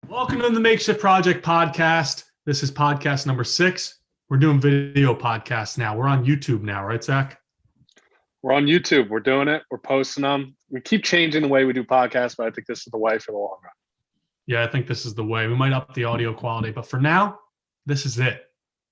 Welcome to the Makeshift Project podcast. This is podcast number 6. We're doing video podcasts now. We're on YouTube now, right, Zach? We're on YouTube. We're doing it. We're posting them. We keep changing the way we do podcasts, but I think this is the way for the long run. Yeah, I think this is the way. We might up the audio quality, but for now, this is it.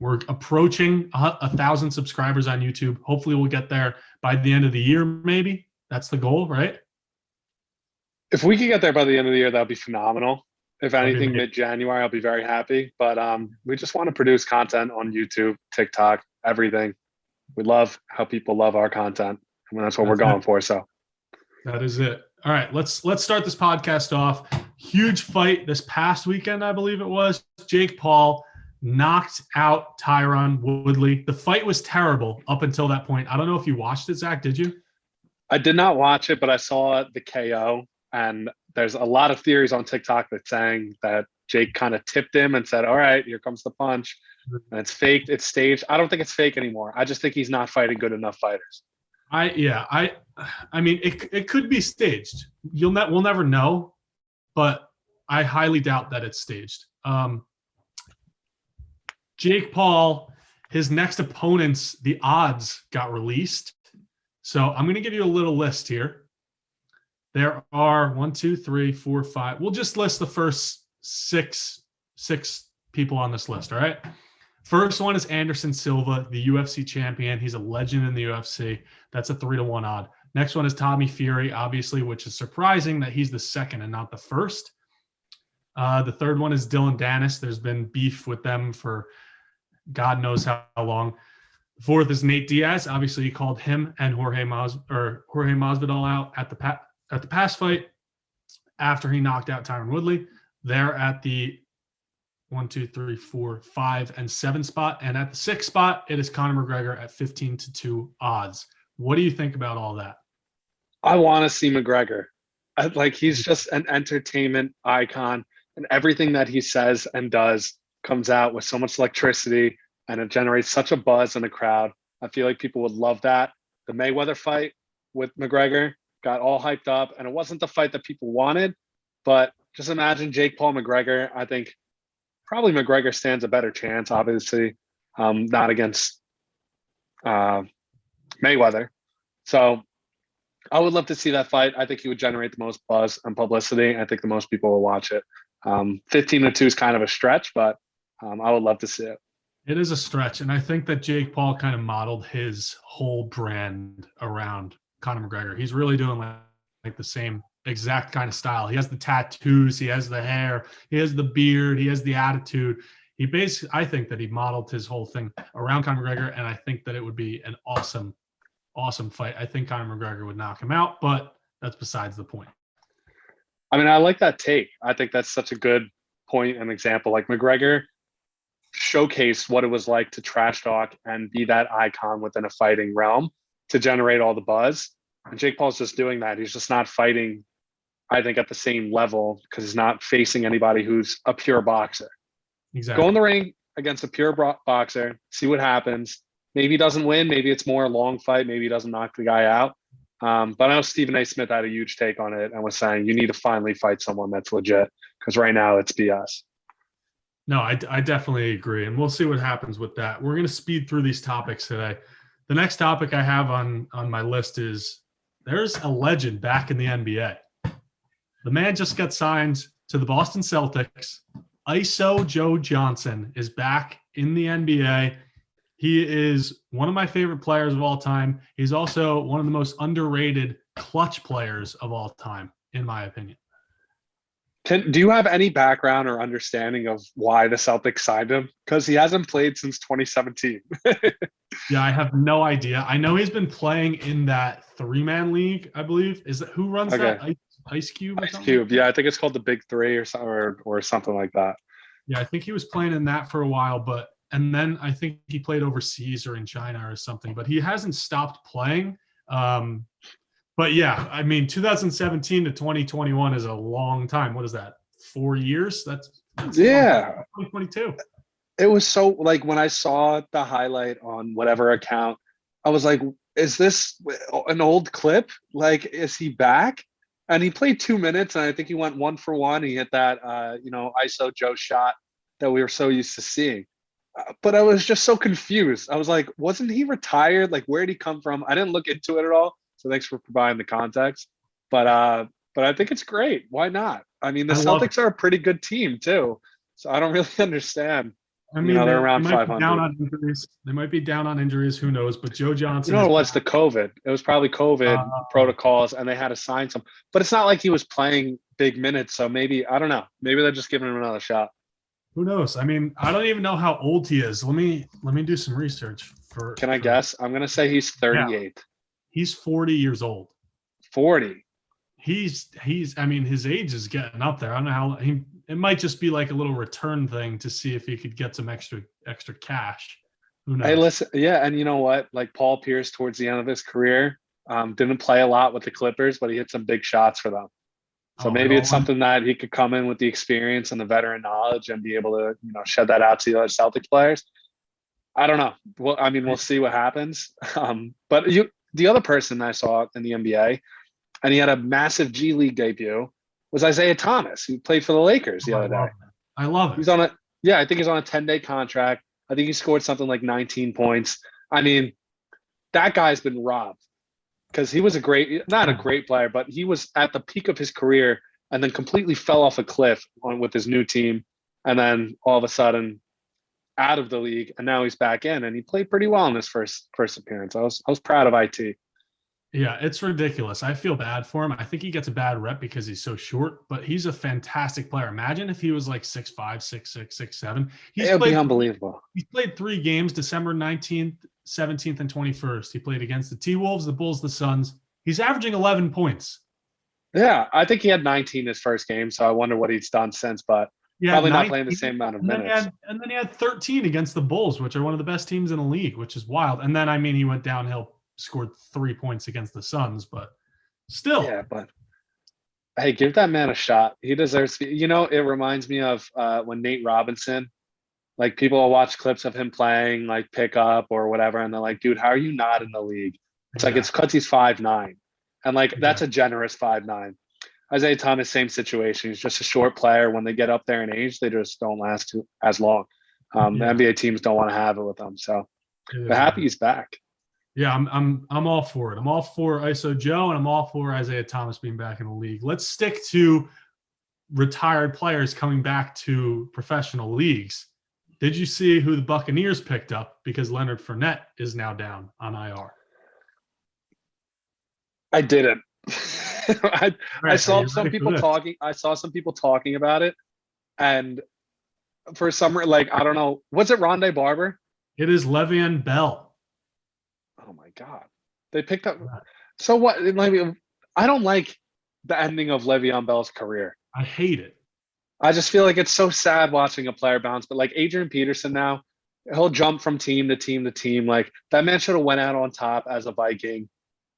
We're approaching 1,000 subscribers on YouTube. Hopefully we'll get there by the end of the year, maybe. That's the goal, right? If we can get there by the end of the year, that would be phenomenal. If anything, mid-January, I'll be very happy. But we just want to produce content on YouTube, TikTok, everything. We love how people love our content. And that's what we're going for. So that is it. All right, let's start this podcast off. Huge fight this past weekend, I believe it was. Jake Paul knocked out Tyron Woodley. The fight was terrible up until that point. I don't know if you watched it, Zach. Did you? I did not watch it, but I saw the KO. And there's a lot of theories on TikTok that's saying that Jake kind of tipped him and said, all right, here comes the punch. And it's faked. It's staged. I don't think it's fake anymore. I just think he's not fighting good enough fighters. I mean, it could be staged. We'll never know, but I highly doubt that it's staged. Jake Paul, his next opponents, the odds got released. So I'm going to give you a little list here. There are 1, 2, 3, 4, 5. We'll just list the first six people on this list, all right? First one is Anderson Silva, the UFC champion. He's a legend in the UFC. That's a 3-1 odd. Next one is Tommy Fury, obviously, which is surprising that he's the second and not the first. The third one is Dylan Dennis. There's been beef with them for God knows how long. Fourth is Nate Diaz. Obviously, he called him and Jorge Masvidal out at the past fight after he knocked out Tyron Woodley. They're at the 1, 2, 3, 4, 5, and 7 spot. And at the 6th spot, it is Conor McGregor at 15-2 odds. What do you think about all that? I want to see McGregor. Like, he's just an entertainment icon, and everything that he says and does comes out with so much electricity, and it generates such a buzz in the crowd. I feel like people would love that. The Mayweather fight with McGregor got all hyped up, and it wasn't the fight that people wanted, but just imagine Jake Paul McGregor. I think probably McGregor stands a better chance, obviously, not against Mayweather. So I would love to see that fight. I think he would generate the most buzz and publicity. I think the most people will watch it. 15-2 is kind of a stretch, but I would love to see it. It is a stretch, and I think that Jake Paul kind of modeled his whole brand around Conor McGregor. He's really doing like the same exact kind of style. He has the tattoos, he has the hair, he has the beard, he has the attitude. I think that he modeled his whole thing around Conor McGregor, and I think that it would be an awesome fight. I think Conor McGregor would knock him out, but that's besides the point. I mean, I like that take. I think that's such a good point and example. Like, McGregor showcased what it was like to trash talk and be that icon within a fighting realm to generate all the buzz. And Jake Paul's just doing that. He's just not fighting, I think, at the same level because he's not facing anybody who's a pure boxer. Exactly. Go in the ring against a pure boxer, see what happens. Maybe he doesn't win. Maybe it's more a long fight. Maybe he doesn't knock the guy out. But I know Stephen A. Smith had a huge take on it and was saying you need to finally fight someone that's legit because right now it's BS. No, I definitely agree. And we'll see what happens with that. We're going to speed through these topics today. The next topic I have on my list is there's a legend back in the NBA. The man just got signed to the Boston Celtics. ISO Joe Johnson is back in the NBA. He is one of my favorite players of all time. He's also one of the most underrated clutch players of all time, in my opinion. Do you have any background or understanding of why the Celtics signed him? Because he hasn't played since 2017. Yeah, I have no idea. I know he's been playing in that 3-man league, I believe. Is that who runs that? Ice Cube or something? Ice Cube. Yeah, I think it's called the Big Three or something like that. Yeah, I think he was playing in that for a while, and then I think he played overseas or in China or something, but he hasn't stopped playing. But yeah, I mean, 2017 to 2021 is a long time. What is that? 4 years? That's yeah. 2022. It was so, like, when I saw the highlight on whatever account, I was like, is this an old clip? Like, is he back? And he played 2 minutes, and I think he went 1 for 1. He hit that, ISO Joe shot that we were so used to seeing. But I was just so confused. I was like, wasn't he retired? Like, where did he come from? I didn't look into it at all. So thanks for providing the context. But I think it's great. Why not? I mean, the I love it. Celtics are a pretty good team too. So I don't really understand. I mean, They're they around might be down 500. on injuries. They might be down on injuries. Who knows? But Joe You Johnson know is what it was? back. The COVID. It was probably COVID protocols, and they had to sign some. But it's not like he was playing big minutes. So maybe I don't know. Maybe they're just giving him another shot. Who knows? I mean, I don't even know how old he is. Let me do some research for. Can I guess? I'm gonna say he's Yeah, 38. he's 40 years old. 40. He's. I mean, his age is getting up there. I don't know how he. It might just be like a little return thing to see if he could get some extra cash. Who knows? Hey, listen, yeah, and you know what? Like Paul Pierce, towards the end of his career, didn't play a lot with the Clippers, but he hit some big shots for them. So Oh, it maybe all it's went. something that he could come in with the experience and the veteran knowledge and be able to, shed that out to the other Celtics players. I don't know. Well, I mean, we'll see what happens. But the other person I saw in the NBA, and he had a massive G League debut, was Isaiah Thomas, who played for the Lakers the Oh, other day. I love it. He's on a Yeah, I think he's on a 10-day contract. I think he scored something like 19 points. I mean, that guy's been robbed because he was not a great player, but he was at the peak of his career and then completely fell off a cliff with his new team. And then all of a sudden out of the league, and now he's back in, and he played pretty well in his first appearance. I was proud of IT. Yeah, it's ridiculous. I feel bad for him. I think he gets a bad rep because he's so short, but he's a fantastic player. Imagine if he was like 6'5", 6'6", 6'7". It would be unbelievable. He's played 3 games, December 19th, 17th, and 21st. He played against the T-Wolves, the Bulls, the Suns. He's averaging 11 points. Yeah, I think he had 19 his first game, so I wonder what he's done since, but probably not playing the same amount of minutes. And then he had 13 against the Bulls, which are one of the best teams in the league, which is wild. And then, I mean, he went downhill, scored 3 points against the Suns, but still. Yeah, but hey, give that man a shot. He deserves. It reminds me of when Nate Robinson, like people will watch clips of him playing like pickup or whatever, and they're like, "Dude, how are you not in the league?" It's like it's because he's 5'9", and like that's a generous 5'9". Isaiah Thomas, same situation. He's just a short player. When they get up there in age, they just don't last as long. The NBA teams don't want to have it with them. So, but happy he's back. Yeah, I'm all for it. I'm all for ISO Joe, and I'm all for Isaiah Thomas being back in the league. Let's stick to retired players coming back to professional leagues. Did you see who the Buccaneers picked up because Leonard Fournette is now down on IR? I didn't. I saw some people talking. I saw some people talking about it, and for some like I don't know. Was it Rondé Barber? It is Le'Veon Bell. Oh my God! They picked up. So what? I don't like the ending of Le'Veon Bell's career. I hate it. I just feel like it's so sad watching a player bounce. But like Adrian Peterson now, he'll jump from team to team to team. Like that man should have went out on top as a Viking,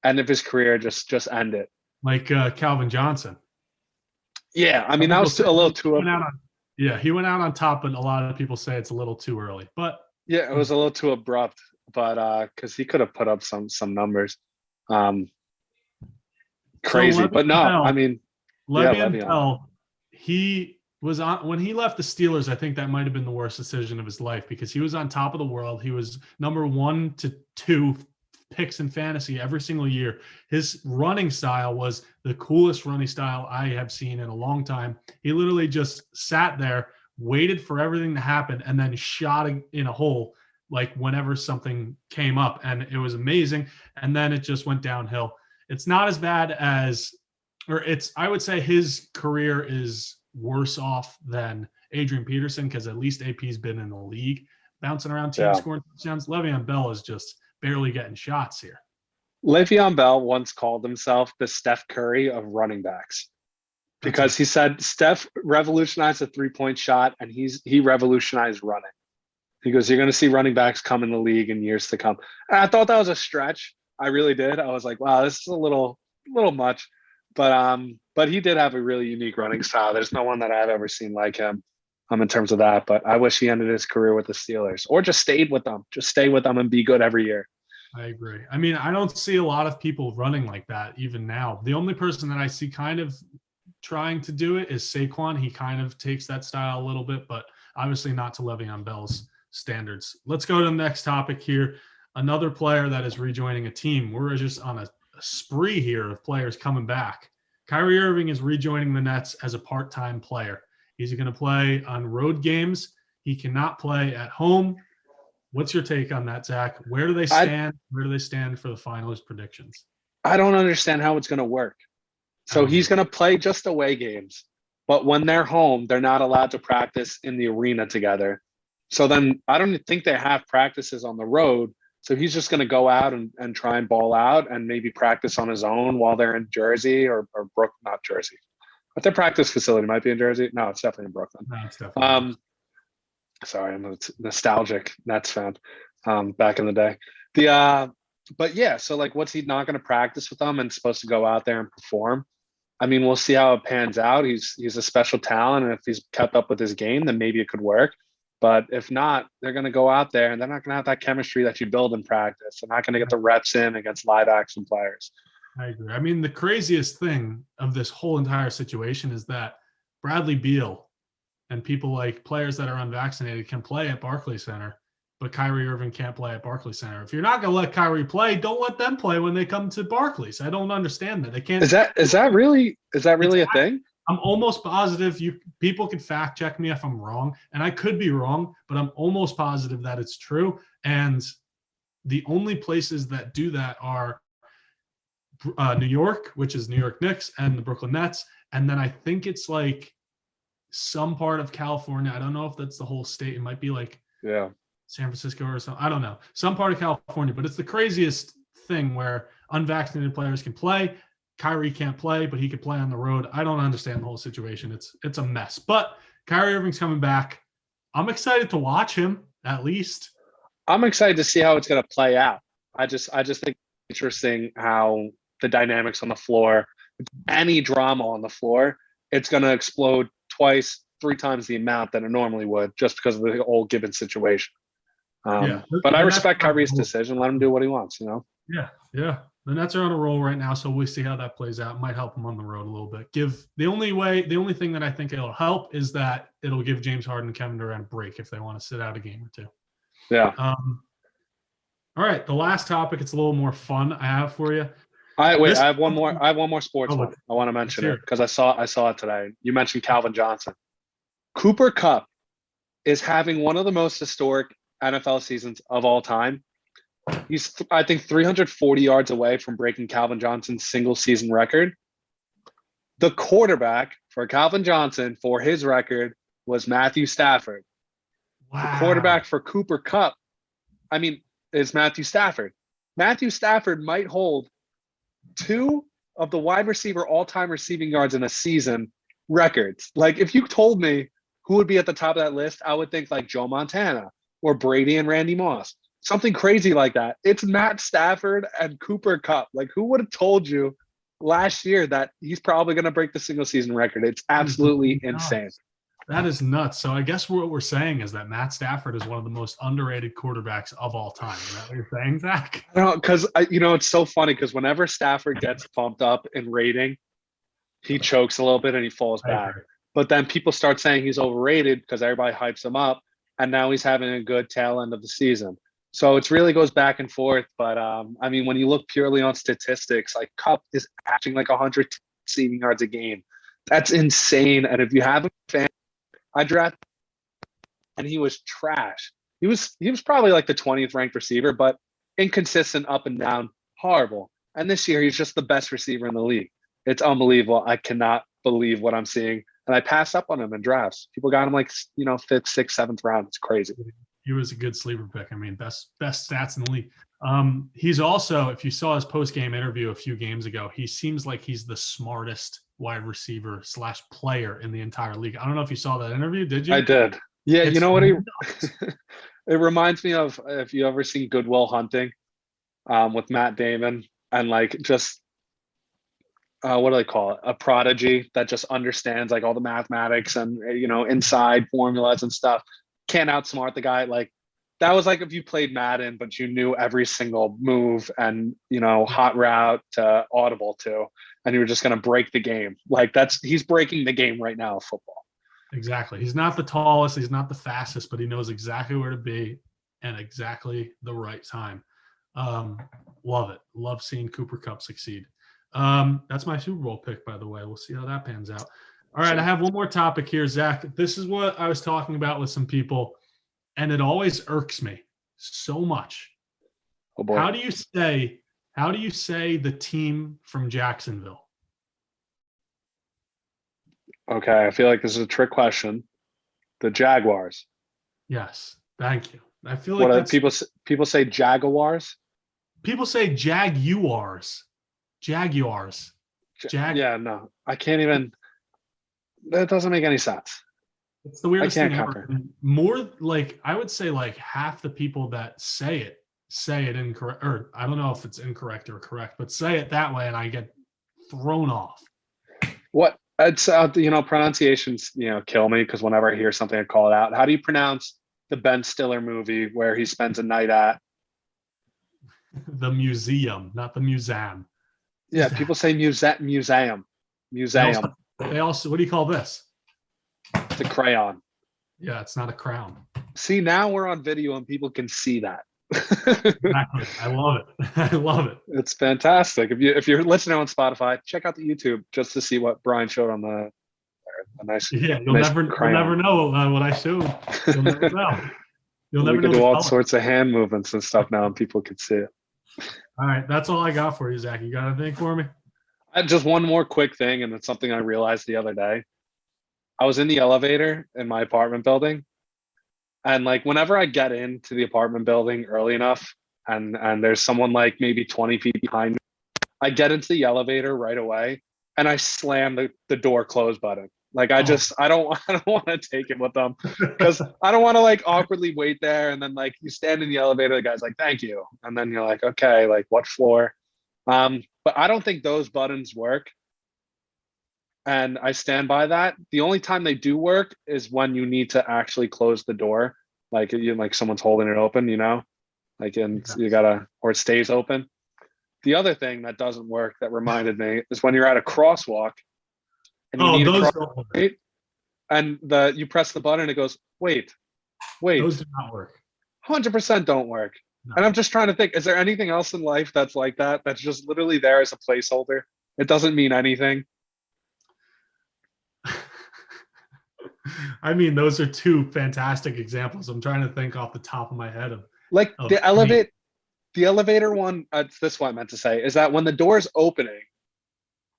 end of his career, just end it. Like Calvin Johnson. Yeah, I mean that was a little too. He went out on top, but a lot of people say it's a little too early. But yeah, it was a little too abrupt. But because he could have put up some numbers, crazy. But no, I mean, Le'Veon Bell, he was on when he left the Steelers. I think that might have been the worst decision of his life because he was on top of the world. He was number 1 to 2 picks in fantasy every single year. His running style was the coolest running style I have seen in a long time. He literally just sat there, waited for everything to happen, and then shot in a hole like whenever something came up, and it was amazing. And then it just went downhill. It's not as bad as, I would say his career is worse off than Adrian Peterson because at least AP's been in the league, bouncing around teams, scoring touchdowns. Le'Veon Bell is just barely getting shots here. Le'Veon Bell once called himself the Steph Curry of running backs because he said Steph revolutionized the 3-point shot and he revolutionized running. He goes, you're going to see running backs come in the league in years to come. And I thought that was a stretch. I really did. I was like, wow, this is a little much. But he did have a really unique running style. There's no one that I've ever seen like him in terms of that. But I wish he ended his career with the Steelers or just stayed with them. Just stay with them and be good every year. I agree. I mean, I don't see a lot of people running like that even now. The only person that I see kind of trying to do it is Saquon. He kind of takes that style a little bit, but obviously not to Le'Veon Bell's standards. Let's go to the next topic here. Another player that is rejoining a team. We're just on a spree here of players coming back. Kyrie Irving is rejoining the Nets as a part-time player. He's going to play on road games. He cannot play at home. What's your take on that, Zach? Where do they stand? Where do they stand for the finals predictions? I don't understand how it's going to work. So he's going to play just away games, but when they're home, they're not allowed to practice in the arena together. So then I don't think they have practices on the road. So he's just going to go out and try and ball out and maybe practice on his own while they're in Jersey or not Jersey, but their practice facility might be in Jersey. No, it's definitely in Brooklyn. No, it's definitely. Sorry, I'm a nostalgic Nets fan back in the day. But yeah, so like, what's he not going to practice with them and supposed to go out there and perform? I mean, we'll see how it pans out. He's a special talent, and if he's kept up with his game, then maybe it could work. But if not, they're going to go out there and they're not going to have that chemistry that you build in practice. They're not going to get the reps in against live action players. I agree. I mean, the craziest thing of this whole entire situation is that Bradley Beal and people like players that are unvaccinated can play at Barclays Center, but Kyrie Irving can't play at Barclays Center. If you're not going to let Kyrie play, don't let them play when they come to Barclays. I don't understand that. They can't. Is that really a thing? I'm almost positive people can fact check me if I'm wrong, and I could be wrong, but I'm almost positive that it's true. And the only places that do that are New York, which is New York Knicks, and the Brooklyn Nets. And then I think it's like some part of California. I don't know if that's the whole state. It might be like San Francisco or something. I don't know. Some part of California, but it's the craziest thing where unvaccinated players can play. Kyrie can't play, but he could play on the road. I don't understand the whole situation. It's a mess. But Kyrie Irving's coming back. I'm excited to watch him, at least. I'm excited to see how it's going to play out. I just think it's interesting how the dynamics on the floor, any drama on the floor, it's going to explode twice, 3 times the amount that it normally would, just because of the whole given situation. But I respect Kyrie's decision. Let him do what he wants, you know? Yeah. The Nets are on a roll right now, so we'll see how that plays out. Might help them on the road a little bit. The only thing that I think it'll help is that it'll give James Harden and Kevin Durant a break if they want to sit out a game or two. Yeah. All right. The last topic, it's a little more fun I have for you. I have one more sports one. I want to mention it because I saw it today. You mentioned Calvin Johnson. Cooper Kupp is having one of the most historic NFL seasons of all time. He's, I think, 340 yards away from breaking Calvin Johnson's single season record. The quarterback for Calvin Johnson for his record was Matthew Stafford. Wow. The quarterback for Cooper Kupp, is Matthew Stafford. Matthew Stafford might hold 2 of the wide receiver all-time receiving yards in a season records. Like, if you told me who would be at the top of that list, I would think like Joe Montana or Brady and Randy Moss. Something crazy like that. It's Matt Stafford and Cooper Kupp. Like, who would have told you last year that he's probably going to break the single season record? It's absolutely insane. That is nuts. So I guess what we're saying is that Matt Stafford is one of the most underrated quarterbacks of all time. Is that what you're saying, Zach? No, because it's so funny because whenever Stafford gets pumped up in rating, he chokes a little bit and he falls back. But then people start saying he's overrated because everybody hypes him up, and now he's having a good tail end of the season. So it really goes back and forth. But, when you look purely on statistics, like Kupp is averaging like 100 receiving yards a game. That's insane. And if you have a fan, I drafted, and he was trash. He was probably like the 20th ranked receiver, but inconsistent up and down, horrible. And this year, he's just the best receiver in the league. It's unbelievable. I cannot believe what I'm seeing. And I passed up on him in drafts. People got him like, 5th, 6th, 7th round. It's crazy. He was a good sleeper pick. Best stats in the league. He's also, if you saw his post-game interview a few games ago, he seems like he's the smartest wide receiver / player in the entire league. I don't know if you saw that interview. Did you? I did. Yeah. You know what? It reminds me of, if you ever seen Good Will Hunting with Matt Damon, and like just what do they call it? A prodigy that just understands like all the mathematics and inside formulas and stuff. Can't outsmart the guy. Like, that was like if you played Madden, but you knew every single move and, hot route to audible to, and you were just going to break the game. Like he's breaking the game right now of football. Exactly. He's not the tallest, he's not the fastest, but he knows exactly where to be and exactly the right time. Love it. Love seeing Cooper Kupp succeed. That's my Super Bowl pick, by the way. We'll see how that pans out. All right, I have one more topic here, Zach. This is what I was talking about with some people, and it always irks me so much. Oh boy. How do you say the team from Jacksonville? Okay, I feel like this is a trick question. The Jaguars. Yes, thank you. I feel like that's, people say Jaguars. people say Jaguars. Jaguars. Yeah, no, I can't even. That doesn't make any sense. It's the weirdest thing ever. comprehend. More like I would say like half the people that say it incorrect, or I don't know if it's incorrect or correct, but say it that way, and I get thrown off. What it's pronunciations kill me, because whenever I hear something I call it out. How do you pronounce the Ben Stiller movie where he spends a night at? The museum, not the museum. Yeah, people say museum. They also what do you call this? It's a crayon. Yeah, it's not a crown. See, now we're on video and people can see that. Exactly. I love it. I love it. It's fantastic. If you're listening on Spotify, check out the YouTube just to see what Brian showed on the nice. Yeah, you'll nice never know what I showed. You'll never know. You'll never we can know do all color. sorts of hand movements and stuff now, and people can see it. All right, that's all I got for you, Zach. You got anything for me? Just one more quick thing, and it's something I realized the other day. I was in the elevator in my apartment building, and like whenever I get into the apartment building early enough, and there's someone like maybe 20 feet behind me, I get into the elevator right away, and I slam the door close button. Like I don't want to take it with them, because I don't want to like awkwardly wait there, and then like you stand in the elevator, the guy's like, "Thank you," and then you're like, "Okay, like what floor?" But I don't think those buttons work, and I stand by that. The only time they do work is when you need to actually close the door, like someone's holding it open, like you gotta, or it stays open. The other thing that doesn't work that reminded me is when you're at a crosswalk and you need to cross, right? And you press the button, it goes, wait. Those do not work. 100% don't work. No. And I'm just trying to think, is there anything else in life that's like that? That's just literally there as a placeholder. It doesn't mean anything. I mean, those are two fantastic examples. I'm trying to think off the top of my head of the elevator one. That's what I meant to say, is that when the door's opening,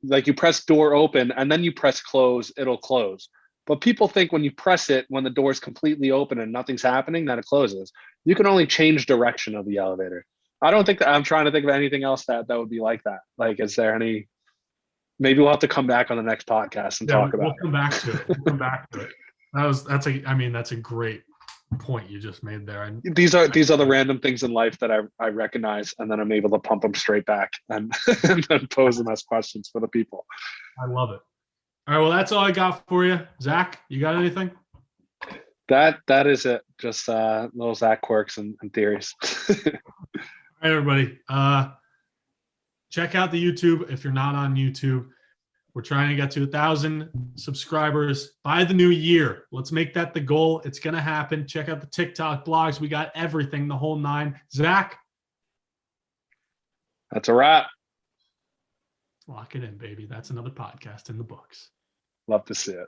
like you press door open and then you press close, it'll close. But people think when you press it, when the door's completely open and nothing's happening, that it closes. You can only change direction of the elevator. I don't think that. I'm trying to think of anything else that would be like that. Like, is there any? Maybe we'll have to come back on the next podcast and talk about it. We'll come back to it. That's a great point you just made there. These are the random things in life that I recognize, and then I'm able to pump them straight back and then pose them as questions for the people. I love it. All right, well, that's all I got for you. Zach, you got anything? That is it. Just little Zach quirks and theories. All right, everybody. Check out the YouTube if you're not on YouTube. We're trying to get to 1,000 subscribers by the new year. Let's make that the goal. It's going to happen. Check out the TikTok, blogs. We got everything, the whole nine. Zach? That's a wrap. Lock it in, baby. That's another podcast in the books. Love to see it.